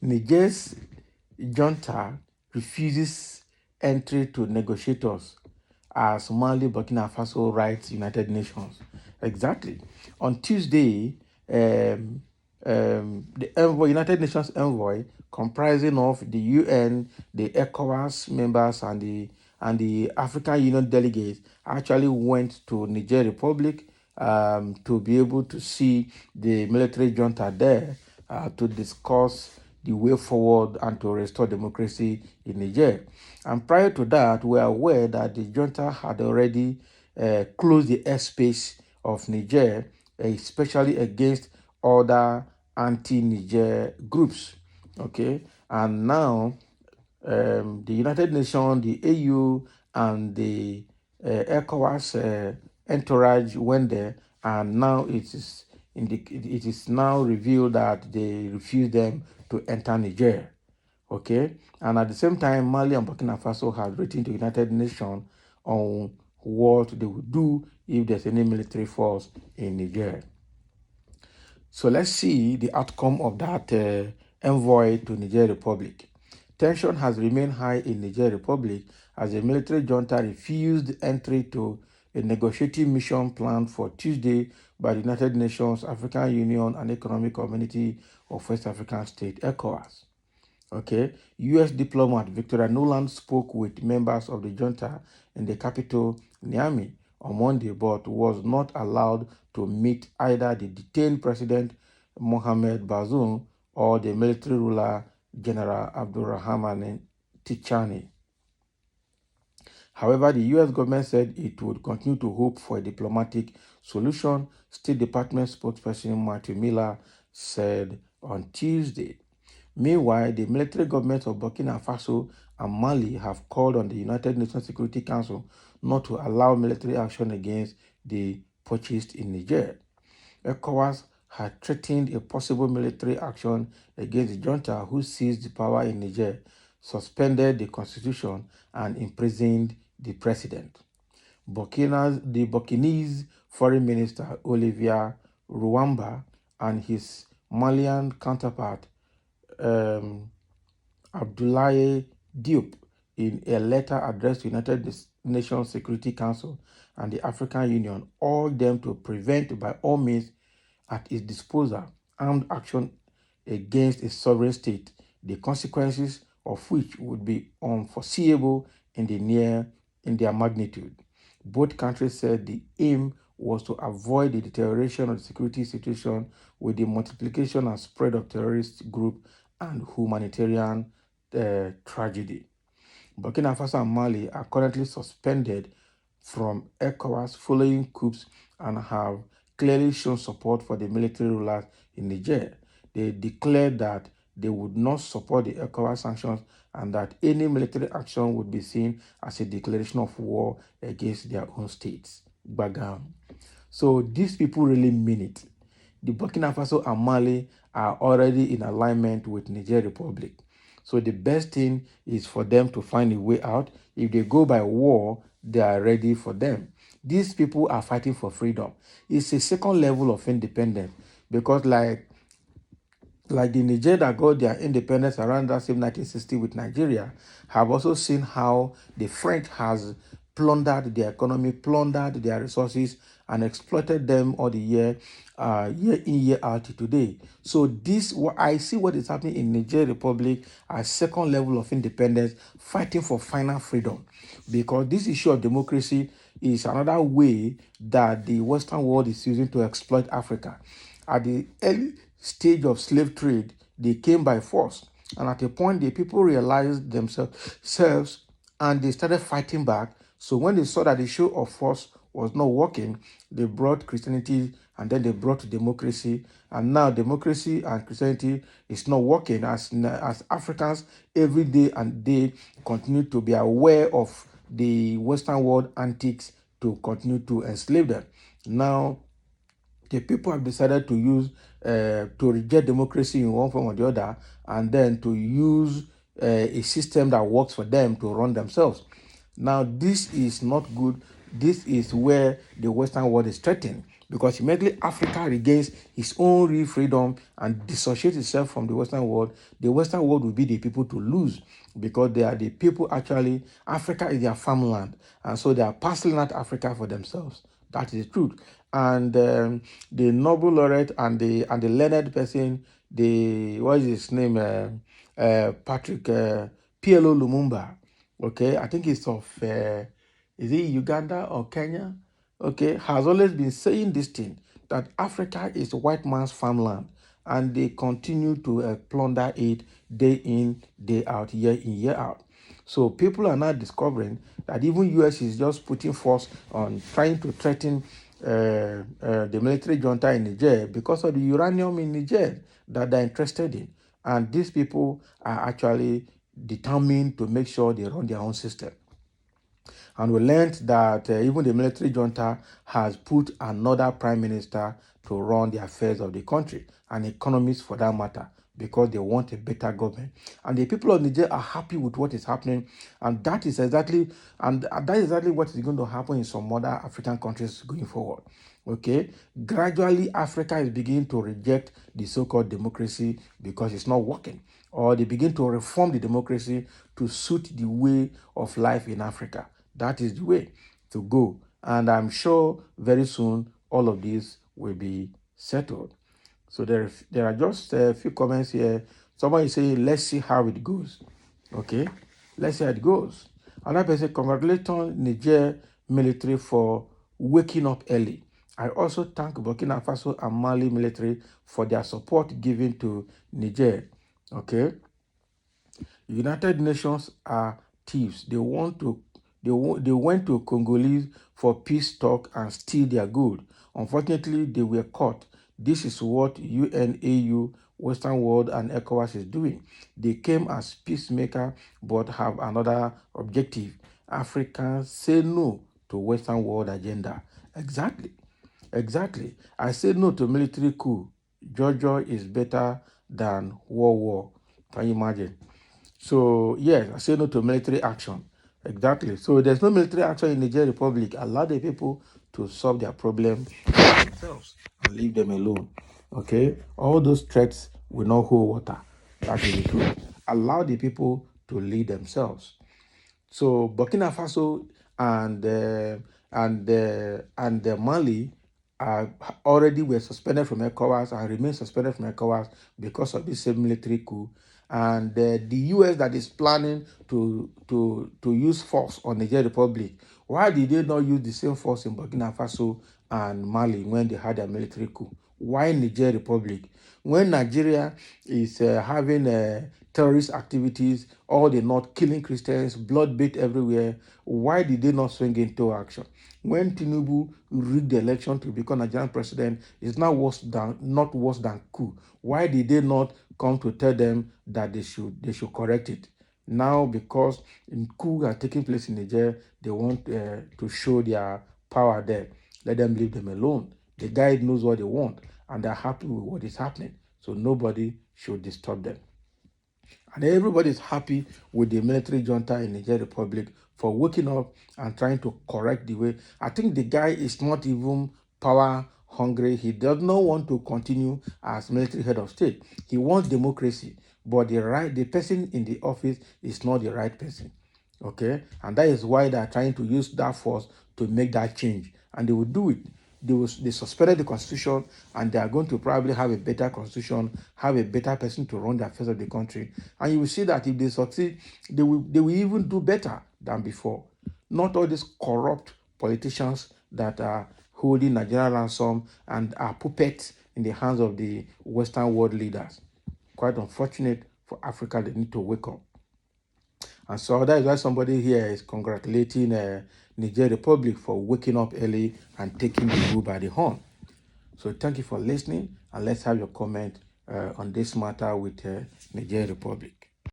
Niger's junta refuses entry to negotiators as Mali, Burkina Faso writes United Nations. Exactly. On Tuesday, the envoy, United Nations envoy, comprising of the UN, the Ecowas members, and the African Union delegates, actually went to Niger Republic to be able to see the military junta there to discuss the way forward and to restore democracy in Niger. And prior to that, we are aware that the junta had already closed the airspace of Niger, especially against other anti-Niger groups. Okay, and now the United Nations, the AU, and the ECOWAS entourage went there, and now it is now revealed that they refused them to enter Niger. Okay, and at the same time, Mali and Burkina Faso have written to United Nations on what they would do if there's any military force in Niger. So let's see the outcome of that envoy to Niger Republic. Tension has remained high in Niger Republic as the military junta refused entry to a negotiating mission planned for Tuesday by the United Nations, African Union, and Economic Community of West African States, ECOWAS. Okay, U.S. diplomat Victoria Nuland spoke with members of the junta in the capital, Niamey, on Monday, but was not allowed to meet either the detained President Mohamed Bazoum or the military ruler General Abdurrahman Tichani. However, the U.S. government said it would continue to hope for a diplomatic solution, State Department spokesperson Matthew Miller said on Tuesday. Meanwhile, the military governments of Burkina Faso and Mali have called on the United Nations Security Council not to allow military action against the putschist in Niger. ECOWAS had threatened a possible military action against the junta who seized the power in Niger, suspended the constitution, and imprisoned the president. The Burkinese Foreign Minister Olivier Ruamba and his Malian counterpart Abdoulaye Diop, in a letter addressed to the United Nations Security Council and the African Union, urged them to prevent by all means at its disposal armed action against a sovereign state, the consequences of which would be unforeseeable in their magnitude. Both countries said the aim was to avoid the deterioration of the security situation with the multiplication and spread of terrorist group and humanitarian tragedy. Burkina Faso and Mali are currently suspended from ECOWAS following coups and have clearly shown support for the military rulers in Niger. They declared that they would not support the ECOWAS sanctions and that any military action would be seen as a declaration of war against their own states. Bagam. So these people really mean it. The Burkina Faso and Mali are already in alignment with Niger Republic. So the best thing is for them to find a way out. If they go by war, they are ready for them. These people are fighting for freedom. It's a second level of independence because like the Niger that got their independence around that same 1960 with Nigeria, have also seen how the French has plundered their economy, plundered their resources, and exploited them all the year in, year out to today. So this, I see what is happening in Niger Republic as second level of independence, fighting for final freedom. Because this issue of democracy is another way that the Western world is using to exploit Africa. At the early stage of slave trade, they came by force. And at a point, the people realized themselves and they started fighting back. So when they saw that the show of force was not working, they brought Christianity and then they brought democracy. And now democracy and Christianity is not working as Africans every day and day continue to be aware of the Western world antics to continue to enslave them. Now, the people have decided to use, to reject democracy in one form or the other, and then to use a system that works for them to run themselves. Now, this is not good. This is where the Western world is threatened because immediately Africa regains its own real freedom and dissociates itself from the Western world will be the people to lose, because they are the people actually, Africa is their farmland, and so they are parceling out Africa for themselves. That is the truth. And the Nobel laureate and the learned person, what is his name? Patrick PLO Lumumba. Okay, I think he's of is it Uganda or Kenya? Okay, has always been saying this thing, that Africa is white man's farmland, and they continue to plunder it day in, day out, year in, year out. So people are now discovering that even US is just putting force on trying to threaten the military junta in Niger because of the uranium in Niger that they're interested in. And these people are actually determined to make sure they run their own system. And we learned that even the military junta has put another prime minister to run the affairs of the country, and economists for that matter, because they want a better government. And the people of Niger are happy with what is happening, and that is exactly what is going to happen in some other African countries going forward. Okay, gradually Africa is beginning to reject the so-called democracy because it's not working, or they begin to reform the democracy to suit the way of life in Africa. That is the way to go. And I'm sure very soon all of this will be settled. So there are just a few comments here. Somebody is saying, let's see how it goes. Okay, let's see how it goes. Another person, congratulations Niger military for waking up early. I also thank Burkina Faso and Mali military for their support given to Niger. Okay, United Nations are thieves. They went to Congolese for peace talk and steal their gold. Unfortunately, they were caught. This is what UNAU, Western World, and Ecowas is doing. They came as peacemaker but have another objective. Africans say no to Western world agenda. Exactly. Exactly. I say no to military coup. Georgia is better than war. Can you imagine? So, yes, I say no to military action. Exactly. So, there's no military action in Niger Republic. Allow the people to solve their problem themselves and leave them alone. Okay? All those threats will not hold water. That is the truth. Allow the people to lead themselves. So Burkina Faso and Mali are already were suspended from ECOWAS and remain suspended from ECOWAS because of this same military coup. And the US that is planning to use force on Niger Republic, why did they not use the same force in Burkina Faso and Mali when they had a military coup? Why Niger Republic? When Nigeria is having terrorist activities, all the north killing Christians, bloodbath everywhere, why did they not swing into action? When Tinubu rigged the election to become Nigerian president, it's not worse than coup. Why did they not come to tell them that they should correct it? Now, because in coup are taking place in Niger, they want to show their power there. Let them leave them alone. The guy knows what they want, and they're happy with what is happening. So nobody should disturb them. And everybody is happy with the military junta in Niger Republic for waking up and trying to correct the way. I think the guy is not even power hungry. He does not want to continue as military head of state. He wants democracy, but the person in the office is not the right person. Okay, and that is why they are trying to use that force to make that change, and they will do it. They suspended the constitution, and they are going to probably have a better constitution, have a better person to run the affairs of the country, and you will see that if they succeed, they will even do better than before. Not all these corrupt politicians that are holding Nigerian ransom and are puppets in the hands of the Western world leaders. Quite unfortunate for Africa. They need to wake up. And so that is why somebody here is congratulating Niger Republic for waking up early and taking the bull by the horn. So thank you for listening, and let's have your comment on this matter with Niger Republic.